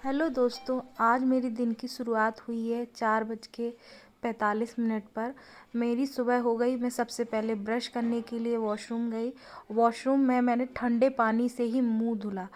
Hello दोस्तों, आज मेरी दिन की शुरुआत हुई है 4:45 पर। मेरी सुबह हो गई। मैं सबसे पहले ब्रश करने के लिए वॉशरूम गई। वॉशरूम में मैंने ठंडे पानी से ही मुंह धुला।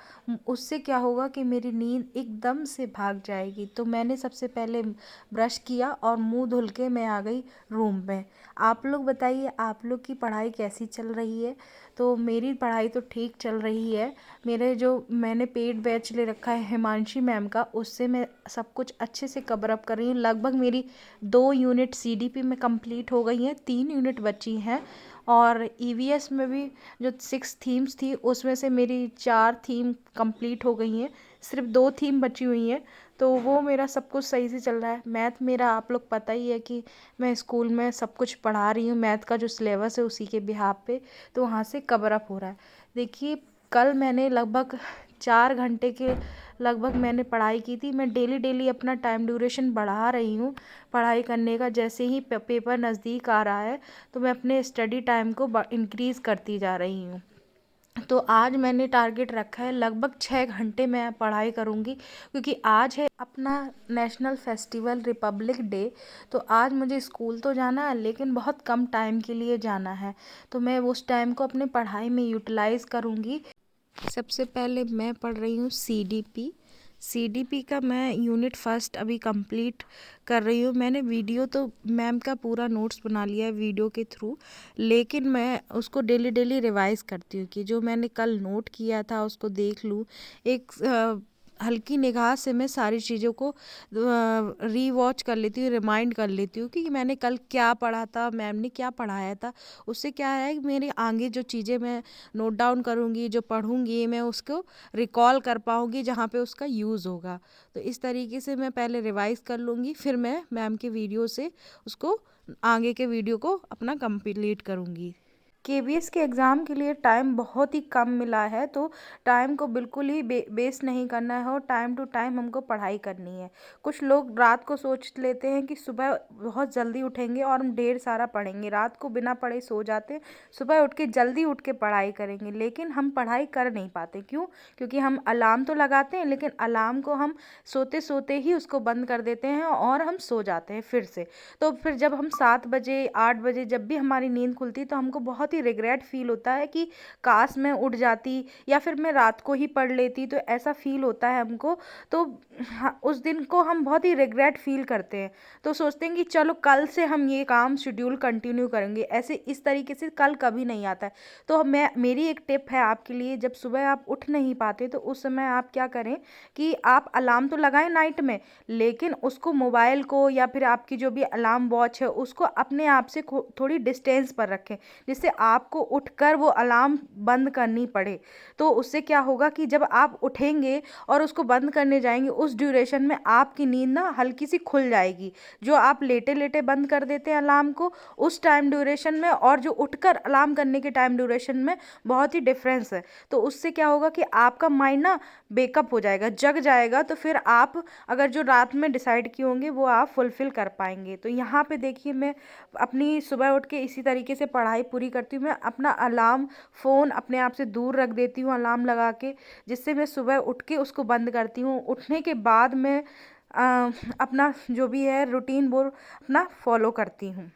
उससे क्या होगा कि मेरी नींद एकदम से भाग जाएगी। तो मैंने सबसे पहले ब्रश किया और मुंह धुल के मैं आ गई रूम में। आप लोग बताइए, आप लोग की पढ़ाई कैसी चल रही है? तो मेरी पढ़ाई तो ठीक चल रही है। मैंने पेड बैच ले रखा है हिमांशी मैम का, उससे मैं सब कुछ अच्छे से कवर अप कर रही हूँ। लगभग मेरी 2 यूनिट सीडीपी में कंप्लीट हो गई हैं, 3 यूनिट बची हैं। और ईवीएस में भी जो 6 थीम्स थी उसमें से मेरी 4 थीम कंप्लीट हो गई हैं, सिर्फ 2 थीम बची हुई हैं। तो वो मेरा सब कुछ सही से चल रहा है। मैथ मेरा आप लोग पता ही है कि मैं स्कूल में सब कुछ पढ़ा रही हूँ, मैथ का जो सिलेबस है उसी के बिहाफ पे, तो वहाँ से कवर अप हो रहा है। देखिए, कल मैंने लगभग 4 घंटे के लगभग मैंने पढ़ाई की थी। मैं डेली डेली अपना टाइम ड्यूरेशन बढ़ा रही हूँ पढ़ाई करने का। जैसे ही पेपर नज़दीक आ रहा है तो मैं अपने स्टडी टाइम को इंक्रीज़ करती जा रही हूँ। तो आज मैंने टारगेट रखा है लगभग 6 घंटे मैं पढ़ाई करूँगी, क्योंकि आज है अपना नेशनल फेस्टिवल रिपब्लिक डे। तो आज मुझे स्कूल तो जाना है, लेकिन बहुत कम टाइम के लिए जाना है। तो मैं उस टाइम को अपनी पढ़ाई में यूटिलाइज़ करूँगी। सबसे पहले मैं पढ़ रही हूँ सीडीपी। सीडीपी का मैं यूनिट फर्स्ट अभी कंप्लीट कर रही हूँ। मैंने वीडियो तो मैम का पूरा नोट्स बना लिया है वीडियो के थ्रू, लेकिन मैं उसको डेली डेली रिवाइज़ करती हूँ कि जो मैंने कल नोट किया था उसको देख लूँ। एक हल्की निगाह से मैं सारी चीज़ों को रीवॉच कर लेती हूँ, रिमाइंड कर लेती हूँ कि मैंने कल क्या पढ़ा था, मैम ने क्या पढ़ाया था। उससे क्या है कि मेरे आगे जो चीज़ें मैं नोट डाउन करूँगी, जो पढ़ूँगी, मैं उसको रिकॉल कर पाऊँगी जहाँ पे उसका यूज़ होगा। तो इस तरीके से मैं पहले रिवाइज़ कर लूँगी, फिर मैं मैम के वीडियो से उसको आगे के वीडियो को अपना कंप्लीट करूँगी। केवीएस के एग्ज़ाम के लिए टाइम बहुत ही कम मिला है, तो टाइम को बिल्कुल ही वेस्ट नहीं करना है और टाइम टू टाइम हमको पढ़ाई करनी है। कुछ लोग रात को सोच लेते हैं कि सुबह बहुत जल्दी उठेंगे और हम ढेर सारा पढ़ेंगे, रात को बिना पढ़े सो जाते हैं, सुबह उठ के जल्दी उठ के पढ़ाई करेंगे, लेकिन हम पढ़ाई कर नहीं पाते। क्यों? क्योंकि हम अलार्म तो लगाते हैं, लेकिन अलार्म को हम सोते सोते ही उसको बंद कर देते हैं और हम सो जाते हैं फिर से। तो फिर जब हम 7 बजे 8 बजे जब भी हमारी नींद खुलती तो हमको बहुत ही रिग्रेट फील होता है कि काश मैं उठ जाती या फिर मैं रात को ही पढ़ लेती, तो ऐसा फील होता है हमको। तो उस दिन को हम बहुत ही रिग्रेट फील करते हैं, तो सोचते हैं कि चलो कल से हम ये काम शेड्यूल कंटिन्यू करेंगे। ऐसे इस तरीके से कल कभी नहीं आता है। तो मेरी एक टिप है आपके लिए, जब सुबह आप उठ नहीं पाते तो उस समय आप क्या करें कि आप अलार्म तो लगाएं नाइट में, लेकिन उसको मोबाइल को या फिर आपकी जो भी अलार्म वॉच है उसको अपने आप से थोड़ी डिस्टेंस पर रखें, जिससे आपको उठकर वो अलार्म बंद करनी पड़े। तो उससे क्या होगा कि जब आप उठेंगे और उसको बंद करने जाएंगे, उस ड्यूरेशन में आपकी नींद ना हल्की सी खुल जाएगी। जो आप लेटे लेटे बंद कर देते हैं अलार्म को उस टाइम ड्यूरेशन में, और जो उठकर अलार्म करने के टाइम ड्यूरेशन में बहुत ही डिफरेंस है। तो उससे क्या होगा कि आपका माइंड ना बेकअप हो जाएगा, जग जाएगा। तो फिर आप अगर जो रात में डिसाइड किए होंगे वो आप फुलफ़िल कर पाएंगे। तो यहाँ पे देखिए, मैं अपनी सुबह उठ के इसी तरीके से पढ़ाई पूरी करती हूँ। मैं अपना अलार्म फ़ोन अपने आप से दूर रख देती हूँ अलार्म लगा के, जिससे मैं सुबह उठ के उसको बंद करती हूँ। उठने के बाद मैं अपना जो भी है रूटीन वो अपना फॉलो करती हूँ।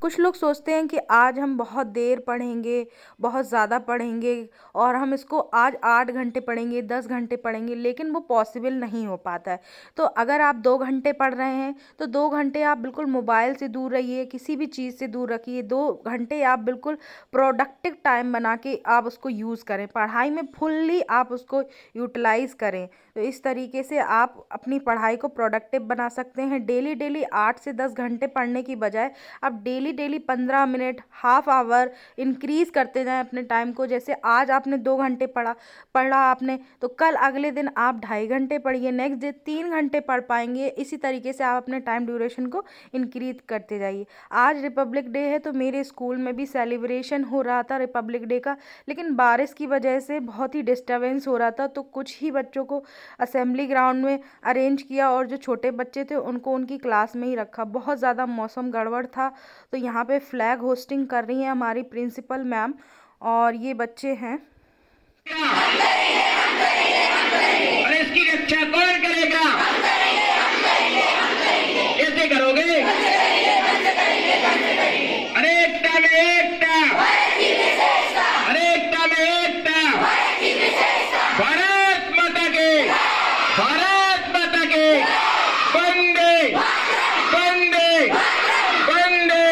कुछ लोग सोचते हैं कि आज हम बहुत देर पढ़ेंगे, बहुत ज़्यादा पढ़ेंगे और हम इसको आज 8 घंटे पढ़ेंगे, 10 घंटे पढ़ेंगे, लेकिन वो पॉसिबल नहीं हो पाता है। तो अगर आप 2 घंटे पढ़ रहे हैं तो 2 घंटे आप बिल्कुल मोबाइल से दूर रहिए, किसी भी चीज़ से दूर रखिए। 2 घंटे आप बिल्कुल प्रोडक्टिव टाइम बना के आप उसको यूज़ करें, पढ़ाई में फुल्ली आप उसको यूटिलाइज़ करें। तो इस तरीके से आप अपनी पढ़ाई को प्रोडक्टिव बना सकते हैं। डेली डेली 8 से 10 घंटे पढ़ने की बजाय आप daily daily 15 minute, half hour increase करते जाएं अपने टाइम को। जैसे आज आपने 2 घंटे पढ़ा आपने, तो कल अगले दिन आप 2.5 घंटे पढ़िए, नेक्स्ट डे 3 घंटे पढ़ पाएंगे। इसी तरीके से आप अपने टाइम ड्यूरेशन को इंक्रीज करते जाइए। आज रिपब्लिक डे है, तो मेरे स्कूल में भी सेलिब्रेशन हो रहा था रिपब्लिक डे का, लेकिन बारिश की वजह से बहुत ही डिस्टर्बेंस हो रहा था, तो कुछ ही बच्चों को असेंबली ग्राउंड में अरेंज किया और जो छोटे बच्चे थे उनको उनकी क्लास में ही रखा। बहुत ज़्यादा मौसम गड़बड़ था। तो यहाँ पे फ्लैग होस्टिंग कर रही हैं हमारी प्रिंसिपल मैम, और ये बच्चे हैं। की रक्षा कौन करेगा? कैसे करोगे? अनेकता में एकता, अनेकता में एकता। भारत माता के, भारत माता के। वंदे वंदे वंदे।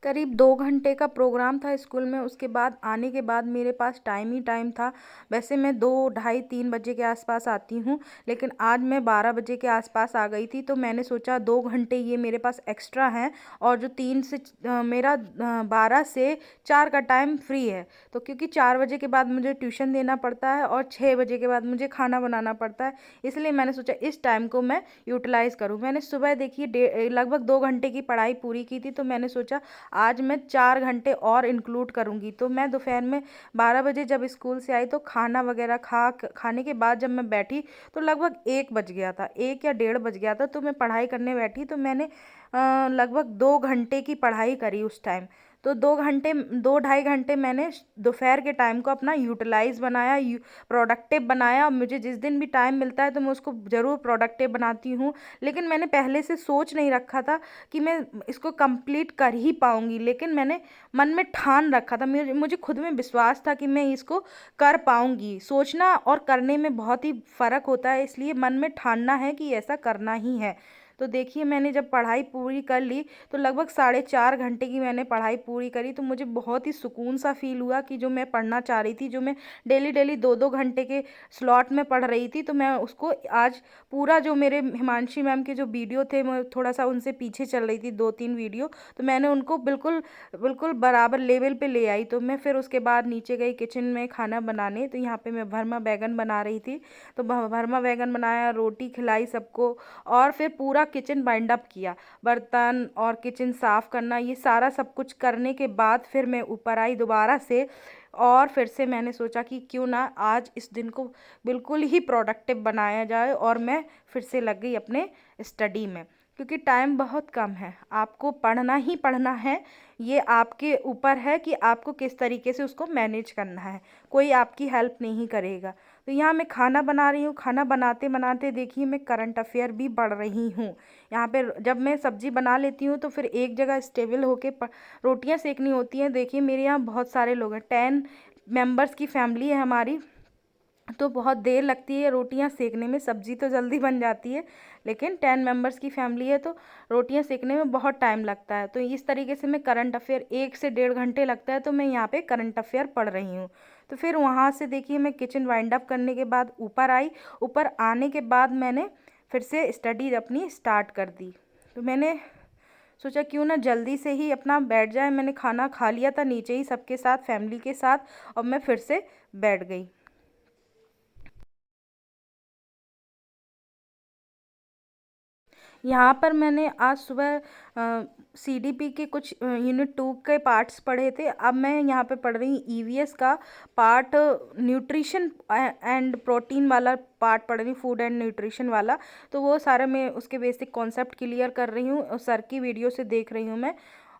करीब 2 घंटे का प्रोग्राम था स्कूल में। उसके बाद आने के बाद मेरे पास टाइम ही टाइम था। वैसे मैं 2 ढाई 3 बजे के आसपास आती हूँ, लेकिन आज मैं 12 बजे के आसपास आ गई थी। तो मैंने सोचा 2 घंटे ये मेरे पास एक्स्ट्रा हैं, और जो 3 से मेरा 12 से 4 का टाइम फ्री है। तो क्योंकि 4 बजे के बाद मुझे ट्यूशन देना पड़ता है और 6 बजे के बाद मुझे खाना बनाना पड़ता है, इसलिए मैंने सोचा इस टाइम को मैं यूटिलाइज़ करूँ। मैंने सुबह देखिए लगभग 2 घंटे की पढ़ाई पूरी की थी, तो मैंने सोचा आज मैं 4 घंटे और इंक्लूड करूँगी। तो मैं दोपहर में 12 बजे जब स्कूल से आई, तो खाना वगैरह खाने के बाद जब मैं बैठी, तो लगभग 1 बज गया था, 1 या 1:30 बज गया था। तो मैं पढ़ाई करने बैठी, तो मैंने लगभग 2 घंटे की पढ़ाई करी उस टाइम। तो 2 घंटे 2 ढाई घंटे मैंने दोपहर के टाइम को अपना यूटिलाइज़ बनाया, प्रोडक्टिव बनाया। मुझे जिस दिन भी टाइम मिलता है तो मैं उसको ज़रूर प्रोडक्टिव बनाती हूँ। लेकिन मैंने पहले से सोच नहीं रखा था कि मैं इसको कंप्लीट कर ही पाऊँगी, लेकिन मैंने मन में ठान रखा था। मुझे मुझे खुद में विश्वास था कि मैं इसको कर पाऊँगी। सोचना और करने में बहुत ही फ़र्क होता है, इसलिए मन में ठानना है कि ऐसा करना ही है। तो देखिए मैंने जब पढ़ाई पूरी कर ली, तो लगभग 4.5 घंटे की मैंने पढ़ाई पूरी करी। तो मुझे बहुत ही सुकून सा फ़ील हुआ कि जो मैं पढ़ना चाह रही थी, जो मैं डेली डेली 2-2 घंटे के स्लॉट में पढ़ रही थी, तो मैं उसको आज पूरा, जो मेरे हिमांशी मैम के जो वीडियो थे, मैं थोड़ा सा उनसे पीछे चल रही थी 2-3 वीडियो, तो मैंने उनको बिल्कुल बिल्कुल बराबर लेवल पे ले आई। तो मैं फिर उसके बाद नीचे गई किचन में खाना बनाने। तो यहाँ पे मैं भरमा बैगन बना रही थी, तो भरमा बैगन बनाया, रोटी खिलाई सबको, और फिर पूरा किचन बाइंड अप किया। बर्तन और किचन साफ़ करना, ये सारा सब कुछ करने के बाद फिर मैं ऊपर आई दोबारा से, और फिर से मैंने सोचा कि क्यों ना आज इस दिन को बिल्कुल ही प्रोडक्टिव बनाया जाए, और मैं फिर से लग गई अपने स्टडी में। क्योंकि टाइम बहुत कम है, आपको पढ़ना ही पढ़ना है। ये आपके ऊपर है कि आपको किस तरीके से उसको मैनेज करना है, कोई आपकी हेल्प नहीं करेगा। तो यहाँ मैं खाना बना रही हूँ, खाना बनाते बनाते देखिए मैं करंट अफेयर भी पढ़ रही हूँ। यहाँ पे जब मैं सब्जी बना लेती हूँ, तो फिर एक जगह स्टेबल होके रोटियाँ सेकनी होती हैं। देखिए मेरे यहाँ बहुत सारे लोग हैं, 10 मेंबर्स की फैमिली है हमारी, तो बहुत देर लगती है रोटियां सेकने में। सब्जी तो जल्दी बन जाती है, लेकिन 10 मेंबर्स की फैमिली है, तो रोटियां सेकने में बहुत टाइम लगता है। तो इस तरीके से मैं करंट अफेयर 1 से 1.5 घंटे लगता है, तो मैं यहाँ पे करंट अफेयर पढ़ रही हूँ। तो फिर वहाँ से देखिए मैं किचन वाइंड अप करने के बाद ऊपर आई। ऊपर आने के बाद मैंने फिर से स्टडी अपनी स्टार्ट कर दी। तो मैंने सोचा क्यों ना जल्दी से ही अपना बैठ जाए। मैंने खाना खा लिया था नीचे ही सबके साथ, फैमिली के साथ, और मैं फिर से बैठ गई। यहाँ पर मैंने आज सुबह सीडीपी के कुछ यूनिट 2 के पार्ट्स पढ़े थे। अब मैं यहाँ पे पढ़ रही हूँ ईवीएस का पार्ट, न्यूट्रिशन एंड प्रोटीन वाला पार्ट पढ़ रही हूँ, फूड एंड न्यूट्रिशन वाला। तो वो सारा मैं उसके बेसिक कॉन्सेप्ट क्लियर कर रही हूँ, सर की वीडियो से देख रही हूँ मैं,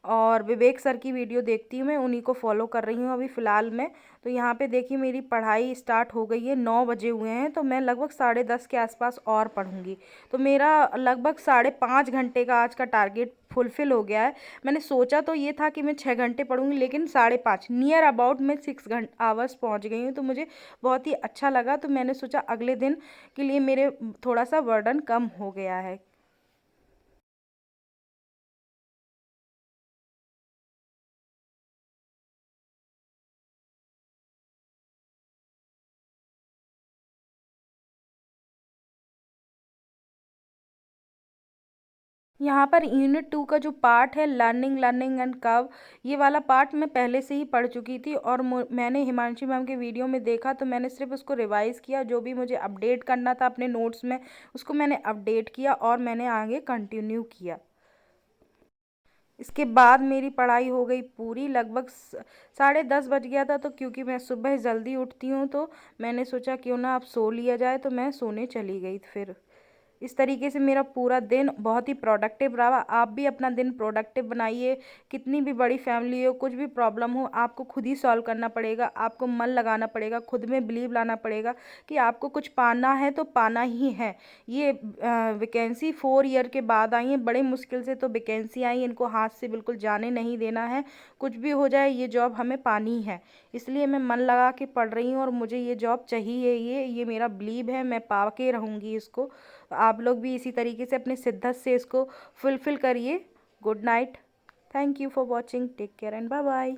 और विवेक सर की वीडियो देखती हूँ मैं, उन्हीं को फॉलो कर रही हूँ अभी फ़िलहाल में। तो यहाँ पे देखिए मेरी पढ़ाई स्टार्ट हो गई है, 9 बजे हुए हैं, तो मैं लगभग 10:30 के आसपास और पढ़ूँगी। तो मेरा लगभग 5.5 घंटे का आज का टारगेट फुलफ़िल हो गया है। मैंने सोचा तो ये था कि मैं 6 घंटे पढ़ूँगी, लेकिन 5.5 नियर अबाउट मैं 6 आवर्स पहुँच गई हूँ। तो मुझे बहुत ही अच्छा लगा। तो मैंने सोचा अगले दिन के लिए मेरे थोड़ा सा बर्डन कम हो गया है। यहाँ पर यूनिट 2 का जो पार्ट है, लर्निंग लर्निंग एंड कर्व, ये वाला पार्ट मैं पहले से ही पढ़ चुकी थी, और मैंने हिमांशी मैम के वीडियो में देखा, तो मैंने सिर्फ उसको रिवाइज़ किया। जो भी मुझे अपडेट करना था अपने नोट्स में, उसको मैंने अपडेट किया और मैंने आगे कंटिन्यू किया। इसके बाद मेरी पढ़ाई हो गई पूरी। लगभग 10:30 बज गया था, तो क्योंकि मैं सुबह जल्दी उठती हूँ, तो मैंने सोचा क्यों ना अब सो लिया जाए, तो मैं सोने चली गई फिर। इस तरीके से मेरा पूरा दिन बहुत ही प्रोडक्टिव रहा। आप भी अपना दिन प्रोडक्टिव बनाइए। कितनी भी बड़ी फैमिली हो, कुछ भी प्रॉब्लम हो, आपको खुद ही सॉल्व करना पड़ेगा। आपको मन लगाना पड़ेगा, खुद में बिलीव लाना पड़ेगा कि आपको कुछ पाना है तो पाना ही है। ये वैकेंसी 4 ईयर के बाद आई है, बड़े मुश्किल से तो वैकेंसी आई, इनको हाथ से बिल्कुल जाने नहीं देना है। कुछ भी हो जाए ये जॉब हमें पानी है, इसलिए मैं मन लगा के पढ़ रही हूँ और मुझे ये जॉब चाहिए। ये मेरा बिलीव है, मैं पा के रहूँगी इसको। आप लोग भी इसी तरीके से अपने शिद्दत से इसको फुलफ़िल करिए। Good night. Thank you for watching. Take care and bye bye.